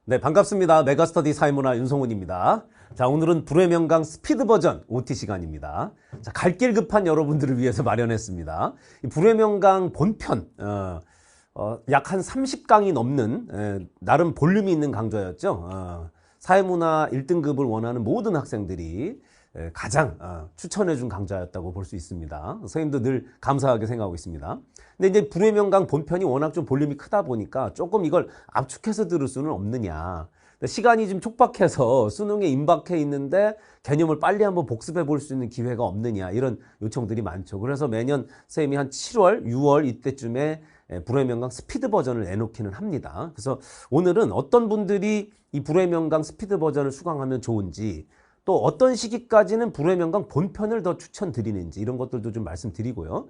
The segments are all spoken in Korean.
네, 반갑습니다. 메가스터디 사회문화 윤성훈입니다. 자, 오늘은 불의 명강 스피드 버전 OT 시간입니다. 자, 갈 길 급한 여러분들을 위해서 마련했습니다. 이 불의 명강 본편, 약 한 30강이 넘는, 나름 볼륨이 있는 강좌였죠. 사회문화 1등급을 원하는 모든 학생들이 가장 추천해준 강좌였다고 볼 수 있습니다. 선생님도 늘 감사하게 생각하고 있습니다. 근데 이제 불의 명강 본편이 워낙 좀 볼륨이 크다 보니까 조금 이걸 압축해서 들을 수는 없느냐. 시간이 좀 촉박해서 수능에 임박해 있는데 개념을 빨리 한번 복습해 볼 수 있는 기회가 없느냐. 이런 요청들이 많죠. 그래서 매년 선생님이 한 7월, 6월 이때쯤에 불의 명강 스피드 버전을 내놓기는 합니다. 그래서 오늘은 어떤 분들이 이 불의 명강 스피드 버전을 수강하면 좋은지, 또 어떤 시기까지는 불의 명강 본편을 더 추천드리는지 이런 것들도 좀 말씀드리고요.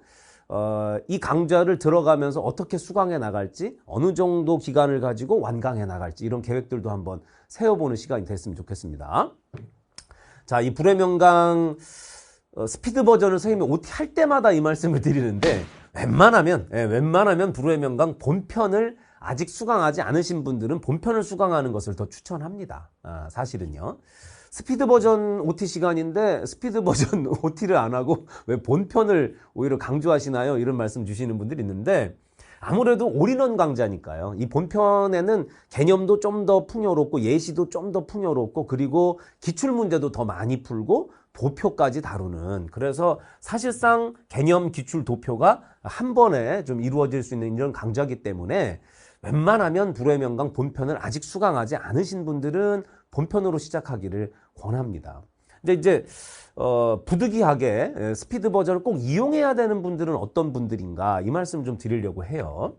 이 강좌를 들어가면서 어떻게 수강해 나갈지, 어느 정도 기간을 가지고 완강해 나갈지 이런 계획들도 한번 세워보는 시간이 됐으면 좋겠습니다. 자, 이 불의 명강 스피드 버전을 선생님이 OT 할 때마다 이 말씀을 드리는데, 웬만하면 불의 명강 본편을 아직 수강하지 않으신 분들은 본편을 수강하는 것을 더 추천합니다. 사실은요. 스피드 버전 OT 시간인데 스피드 버전 OT를 안 하고 왜 본편을 오히려 강조하시나요? 이런 말씀 주시는 분들이 있는데, 아무래도 올인원 강좌니까요. 이 본편에는 개념도 좀 더 풍요롭고 예시도 좀 더 풍요롭고, 그리고 기출문제도 더 많이 풀고 도표까지 다루는, 그래서 사실상 개념, 기출, 도표가 한 번에 좀 이루어질 수 있는 이런 강좌이기 때문에 웬만하면 불의 명강 본편을 아직 수강하지 않으신 분들은 본편으로 시작하기를 권합니다. 근데 이제 부득이하게 스피드 버전을 꼭 이용해야 되는 분들은 어떤 분들인가, 이 말씀 좀 드리려고 해요.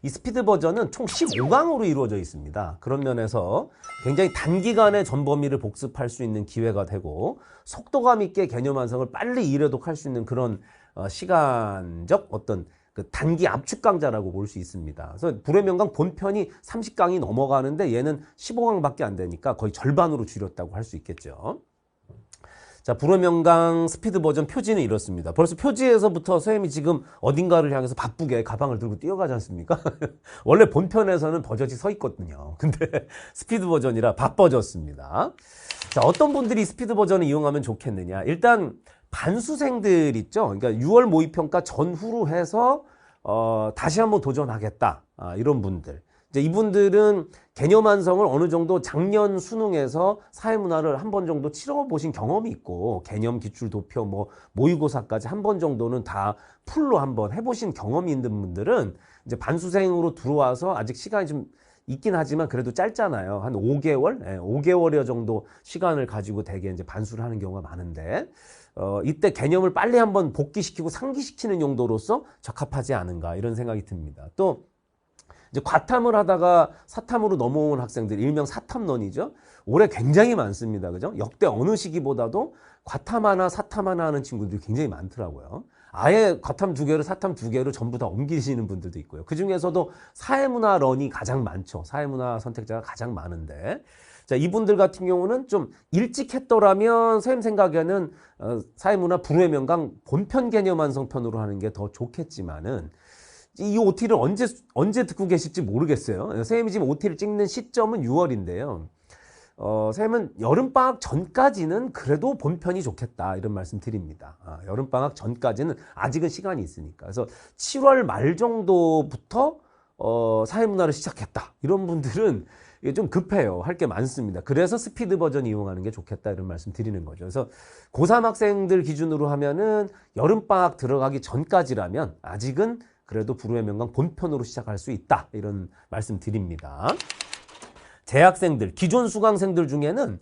이 스피드 버전은 총 15강으로 이루어져 있습니다. 그런 면에서 굉장히 단기간에 전 범위를 복습할 수 있는 기회가 되고, 속도감 있게 개념 완성을 빨리 이래독할 수 있는 그런 시간적 어떤 그 단기 압축 강좌라고 볼 수 있습니다. 그래서 불의 명강 본편이 30강이 넘어가는데 얘는 15강밖에 안 되니까 거의 절반으로 줄였다고 할 수 있겠죠. 자, 불의 명강 스피드 버전 표지는 이렇습니다. 벌써 표지에서부터 선생님이 지금 어딘가를 향해서 바쁘게 가방을 들고 뛰어가지 않습니까? 원래 본편에서는 버젓이 서 있거든요. 근데 스피드 버전이라 바빠졌습니다. 자, 어떤 분들이 스피드 버전을 이용하면 좋겠느냐. 일단 반수생들 있죠. 그러니까 6월 모의평가 전후로 해서 다시 한번 도전하겠다. 이런 분들. 이제 이분들은 개념 완성을 어느 정도 작년 수능에서 사회문화를 한 번 정도 치러보신 경험이 있고, 개념, 기출, 도표, 모의고사까지 한 번 정도는 다 풀로 한번 해보신 경험이 있는 분들은 이제 반수생으로 들어와서 아직 시간이 좀 있긴 하지만 그래도 짧잖아요. 한 5개월? 5개월여 정도 시간을 가지고 대개 이제 반수를 하는 경우가 많은데, 이때 개념을 빨리 한번 복기시키고 상기시키는 용도로서 적합하지 않은가, 이런 생각이 듭니다. 또 이제 과탐을 하다가 사탐으로 넘어온 학생들, 일명 사탐런이죠. 올해 굉장히 많습니다. 그죠? 역대 어느 시기보다도 과탐 하나, 사탐 하나 하는 친구들이 굉장히 많더라고요. 아예 과탐 2개로 사탐 2개로 전부 다 옮기시는 분들도 있고요. 그 중에서도 사회문화 런이 가장 많죠. 사회문화 선택자가 가장 많은데, 자, 이분들 같은 경우는 좀 일찍 했더라면 선생님 생각에는 사회문화 불의 명강 본편 개념 완성편으로 하는 게 더 좋겠지만은, 이 OT를 언제 듣고 계실지 모르겠어요. 선생님이 지금 OT를 찍는 시점은 6월인데요. 선생님은 여름방학 전까지는 그래도 본편이 좋겠다, 이런 말씀 드립니다. 여름방학 전까지는 아직은 시간이 있으니까. 그래서 7월 말 정도부터 사회문화를 시작했다, 이런 분들은 이게 좀 급해요. 할 게 많습니다. 그래서 스피드 버전 이용하는 게 좋겠다, 이런 말씀 드리는 거죠. 그래서 고3 학생들 기준으로 하면은 여름방학 들어가기 전까지라면 아직은 그래도 불의 명강 본편으로 시작할 수 있다, 이런 말씀 드립니다. 재학생들, 기존 수강생들 중에는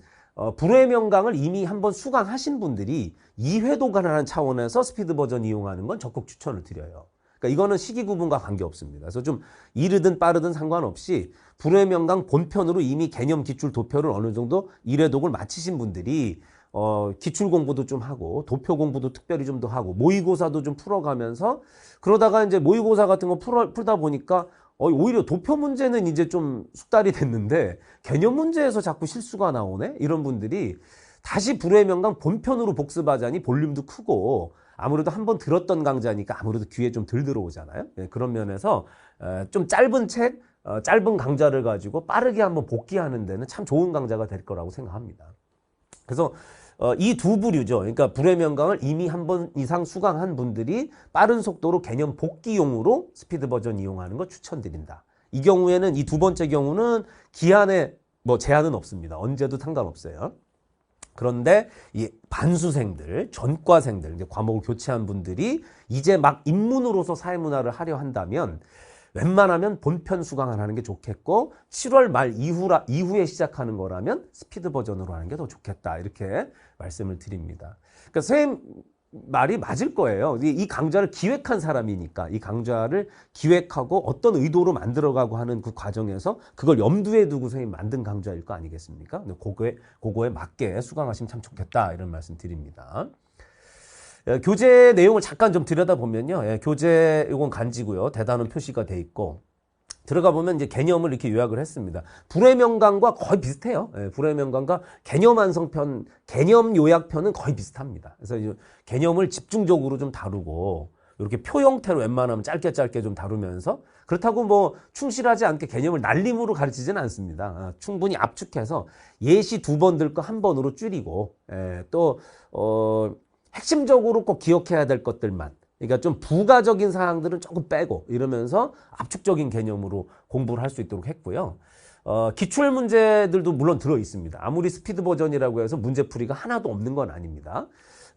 불의 명강을 이미 한번 수강하신 분들이 2회 도관하는 차원에서 스피드 버전 이용하는 건 적극 추천을 드려요. 그러니까 이거는 시기 구분과 관계없습니다. 그래서 좀 이르든 빠르든 상관없이 불의 명강 본편으로 이미 개념, 기출, 도표를 어느 정도 1회독을 마치신 분들이 기출 공부도 좀 하고 도표 공부도 특별히 좀 더 하고 모의고사도 좀 풀어가면서, 그러다가 이제 모의고사 같은 거 풀다 보니까 오히려 도표 문제는 이제 좀 숙달이 됐는데 개념 문제에서 자꾸 실수가 나오네, 이런 분들이 다시 불의 명강 본편으로 복습하자니 볼륨도 크고, 아무래도 한번 들었던 강좌니까 아무래도 귀에 좀 덜 들어오잖아요. 그런 면에서 좀 짧은 책, 짧은 강좌를 가지고 빠르게 한번 복귀하는 데는 참 좋은 강좌가 될 거라고 생각합니다. 그래서 이 두 부류죠. 그러니까 불의 명강을 이미 한 번 이상 수강한 분들이 빠른 속도로 개념 복귀용으로 스피드 버전 이용하는 거 추천드린다. 이 경우에는 이 두 번째 경우는 기한에 뭐 제한은 없습니다. 언제도 상관없어요. 그런데 이 반수생들, 전과생들, 이제 과목을 교체한 분들이 이제 막 입문으로서 사회문화를 하려 한다면 웬만하면 본편 수강을 하는 게 좋겠고 7월 말 이후에 시작하는 거라면 스피드 버전으로 하는 게 더 좋겠다. 이렇게 말씀을 드립니다. 그러니까 선생님 말이 맞을 거예요. 이 강좌를 기획한 사람이니까 이 강좌를 기획하고 어떤 의도로 만들어가고 하는 그 과정에서 그걸 염두에 두고 선생님 만든 강좌일 거 아니겠습니까? 그거에 맞게 수강하시면 참 좋겠다. 이런 말씀 드립니다. 교재 내용을 잠깐 좀 들여다보면요. 교재 이건 간지고요. 대단원 표시가 돼 있고 들어가 보면 이제 개념을 이렇게 요약을 했습니다. 불의 명강과 거의 비슷해요. 불의 명강과 개념 완성편, 개념 요약편은 거의 비슷합니다. 그래서 이제 개념을 집중적으로 좀 다루고 이렇게 표 형태로 웬만하면 짧게 좀 다루면서 그렇다고 뭐 충실하지 않게 개념을 날림으로 가르치지는 않습니다. 충분히 압축해서 예시 2번 들 거 1번으로 줄이고 또 핵심적으로 꼭 기억해야 될 것들만 그러니까 좀 부가적인 사항들은 조금 빼고 이러면서 압축적인 개념으로 공부를 할 수 있도록 했고요. 기출 문제들도 물론 들어 있습니다. 아무리 스피드 버전이라고 해서 문제풀이가 하나도 없는 건 아닙니다.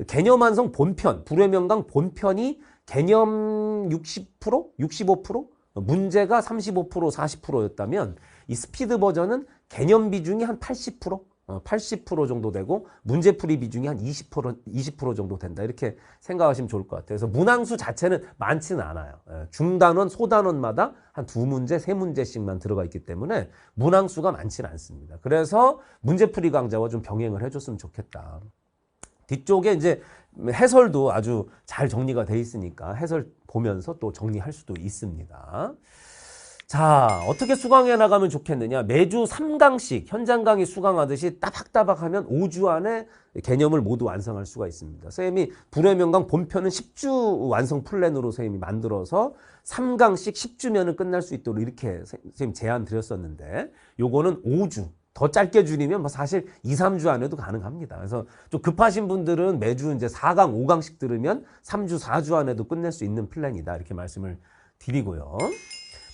개념 완성 본편, 불의 명강 본편이 개념 60%? 65%? 문제가 35%, 40%였다면 이 스피드 버전은 개념 비중이 한 80%? 80% 정도 되고 문제풀이 비중이 한 20% 정도 된다. 이렇게 생각하시면 좋을 것 같아요. 그래서 문항수 자체는 많지는 않아요. 중단원, 소단원마다 한 2문제, 3문제씩만 들어가 있기 때문에 문항수가 많지는 않습니다. 그래서 문제풀이 강좌와 좀 병행을 해줬으면 좋겠다. 뒤쪽에 이제 해설도 아주 잘 정리가 돼 있으니까 해설 보면서 또 정리할 수도 있습니다. 자, 어떻게 수강해 나가면 좋겠느냐. 매주 3강씩 현장 강의 수강하듯이 따박따박 하면 5주 안에 개념을 모두 완성할 수가 있습니다. 선생님이 불의 명강 본편은 10주 완성 플랜으로 선생님이 만들어서 3강씩 10주면은 끝날 수 있도록 이렇게 선생님 제안 드렸었는데 요거는 5주. 더 짧게 줄이면 뭐 사실 2, 3주 안에도 가능합니다. 그래서 좀 급하신 분들은 매주 이제 4강, 5강씩 들으면 3주, 4주 안에도 끝낼 수 있는 플랜이다. 이렇게 말씀을 드리고요.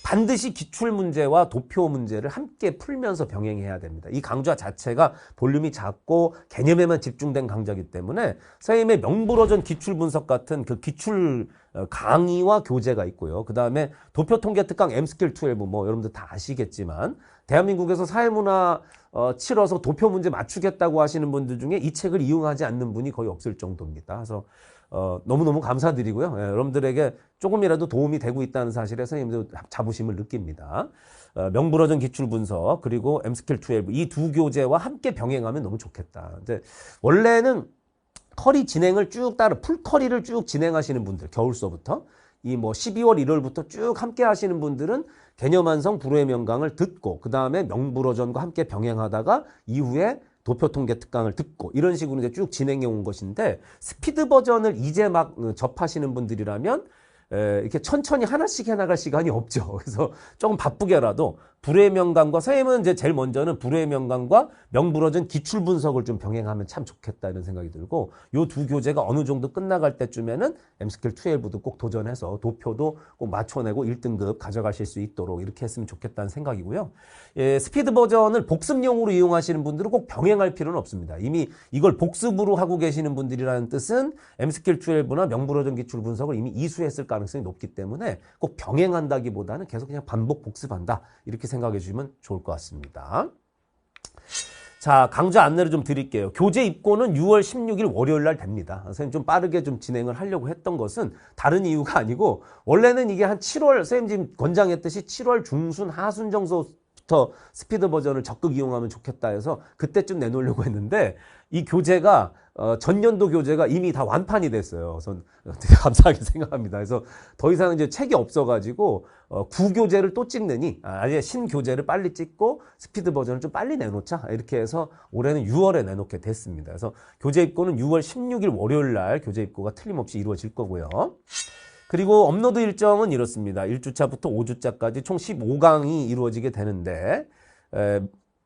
반드시 기출문제와 도표 문제를 함께 풀면서 병행해야 됩니다. 이 강좌 자체가 볼륨이 작고 개념에만 집중된 강좌이기 때문에 선생님의 명불허전 기출분석 같은 그 기출 강의와 교재가 있고요. 그 다음에 도표통계 특강 M스킬 12 뭐 여러분들 다 아시겠지만 대한민국에서 사회문화 치러서 도표 문제 맞추겠다고 하시는 분들 중에 이 책을 이용하지 않는 분이 거의 없을 정도입니다. 그래서 너무너무 감사드리고요. 여러분들에게 조금이라도 도움이 되고 있다는 사실에 선생님도 자부심을 느낍니다. 명불허전 기출분석 그리고 M스킬 12 이 두 교재와 함께 병행하면 너무 좋겠다. 이제 원래는 커리 진행을 쭉 따라 풀커리를 쭉 진행하시는 분들 겨울서부터 이 뭐 12월 1월부터 쭉 함께 하시는 분들은 개념 완성 불후의 명강을 듣고 그 다음에 명불허전과 함께 병행하다가 이후에 도표통계 특강을 듣고 이런 식으로 이제 쭉 진행해 온 것인데 스피드 버전을 이제 막 접하시는 분들이라면 이렇게 천천히 하나씩 해나갈 시간이 없죠. 그래서 조금 바쁘게라도 불의 명강과 선생님은 이제 제일 먼저는 불의 명강과 명불허전 기출 분석을 좀 병행하면 참 좋겠다 이런 생각이 들고 요 두 교재가 어느 정도 끝나갈 때쯤에는 M스킬 12도 꼭 도전해서 도표도 꼭 맞춰내고 1등급 가져가실 수 있도록 이렇게 했으면 좋겠다는 생각이고요. 스피드 버전을 복습용으로 이용하시는 분들은 꼭 병행할 필요는 없습니다. 이미 이걸 복습으로 하고 계시는 분들이라는 뜻은 M스킬 12나 명불허전 기출 분석을 이미 이수했을 가능성이 높기 때문에 꼭 병행한다기보다는 계속 그냥 반복 복습한다 이렇게 생각해 주시면 좋을 것 같습니다. 자, 강좌 안내를 좀 드릴게요. 교재 입고는 6월 16일 월요일 날 됩니다. 선생님 좀 빠르게 좀 진행을 하려고 했던 것은 다른 이유가 아니고 원래는 이게 한 7월 선생님 지금 권장했듯이 7월 중순 하순 정도부터 스피드 버전을 적극 이용하면 좋겠다 해서 그때쯤 내놓으려고 했는데 이 교재가 전년도 교재가 이미 다 완판이 됐어요. 전 되게 감사하게 생각합니다. 그래서 더 이상 이제 책이 없어가지고 구교재를 또 찍느니 아예 신교재를 빨리 찍고 스피드 버전을 좀 빨리 내놓자 이렇게 해서 올해는 6월에 내놓게 됐습니다. 그래서 교재 입고는 6월 16일 월요일 날 교재 입고가 틀림없이 이루어질 거고요. 그리고 업로드 일정은 이렇습니다. 1주차부터 5주차까지 총 15강이 이루어지게 되는데,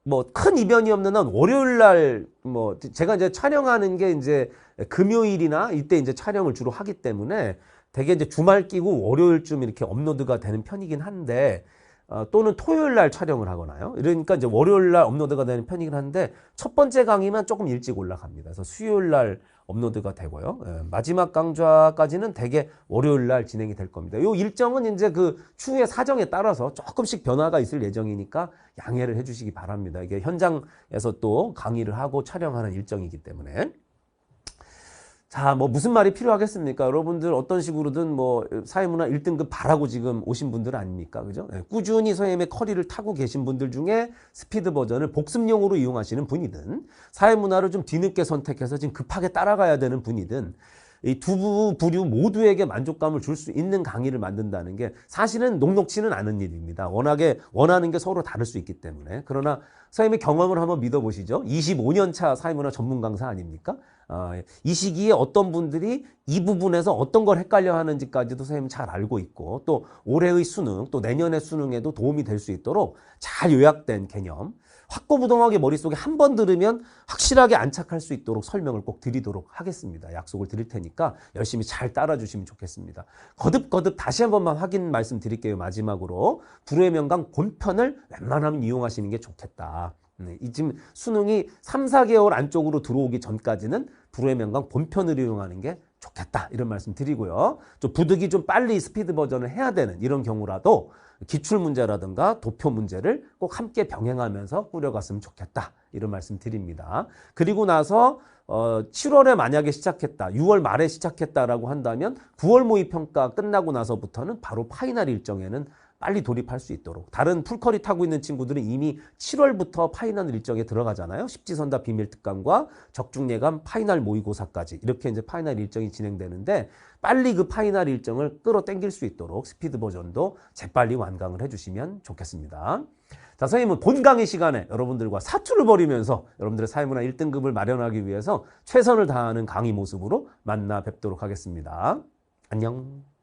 뭐 큰 이변이 없는 한 월요일 날 뭐 제가 이제 촬영하는 게 이제 금요일이나 이때 이제 촬영을 주로 하기 때문에 되게 이제 주말 끼고 월요일쯤 이렇게 업로드가 되는 편이긴 한데, 또는 토요일 날 촬영을 하거나요. 그러니까 이제 월요일 날 업로드가 되는 편이긴 한데, 첫 번째 강의만 조금 일찍 올라갑니다. 그래서 수요일 날 업로드가 되고요. 마지막 강좌까지는 대개 월요일 날 진행이 될 겁니다. 요 일정은 이제 그 추후의 사정에 따라서 조금씩 변화가 있을 예정이니까 양해를 해주시기 바랍니다. 이게 현장에서 또 강의를 하고 촬영하는 일정이기 때문에. 자, 뭐 무슨 말이 필요하겠습니까? 여러분들 어떤 식으로든 뭐 사회문화 1등급 바라고 지금 오신 분들 아닙니까? 그죠? 꾸준히 선생님의 커리를 타고 계신 분들 중에 스피드 버전을 복습용으로 이용하시는 분이든, 사회문화를 좀 뒤늦게 선택해서 지금 급하게 따라가야 되는 분이든, 이 두 부류 모두에게 만족감을 줄 수 있는 강의를 만든다는 게 사실은 녹록치는 않은 일입니다. 워낙에 원하는 게 서로 다를 수 있기 때문에. 그러나 선생님의 경험을 한번 믿어보시죠. 25년 차 사회문화 전문 강사 아닙니까? 이 시기에 어떤 분들이 이 부분에서 어떤 걸 헷갈려 하는지까지도 선생님 잘 알고 있고, 또 올해의 수능, 또 내년의 수능에도 도움이 될 수 있도록 잘 요약된 개념, 확고부동하게 머릿속에 한 번 들으면 확실하게 안착할 수 있도록 설명을 꼭 드리도록 하겠습니다. 약속을 드릴 테니까 열심히 잘 따라주시면 좋겠습니다. 거듭 다시 한 번만 확인 말씀드릴게요. 마지막으로 불후의 명강 본편을 웬만하면 이용하시는 게 좋겠다. 이 지금 수능이 3, 4개월 안쪽으로 들어오기 전까지는 불후의 명강 본편을 이용하는 게 좋겠다. 이런 말씀 드리고요. 좀 부득이 좀 빨리 스피드 버전을 해야 되는 이런 경우라도 기출문제라든가 도표 문제를 꼭 함께 병행하면서 꾸려갔으면 좋겠다. 이런 말씀 드립니다. 그리고 나서 7월에 만약에 시작했다, 6월 말에 시작했다라고 한다면 9월 모의평가 끝나고 나서부터는 바로 파이널 일정에는 빨리 돌입할 수 있도록. 다른 풀커리 타고 있는 친구들은 이미 7월부터 파이널 일정에 들어가잖아요. 십지선다 비밀특강과 적중예감 파이널 모의고사까지 이렇게 이제 파이널 일정이 진행되는데, 빨리 그 파이널 일정을 끌어당길 수 있도록 스피드 버전도 재빨리 완강을 해주시면 좋겠습니다. 자, 선생님은 본 강의 시간에 여러분들과 사투를 벌이면서 여러분들의 사회문화 1등급을 마련하기 위해서 최선을 다하는 강의 모습으로 만나 뵙도록 하겠습니다. 안녕.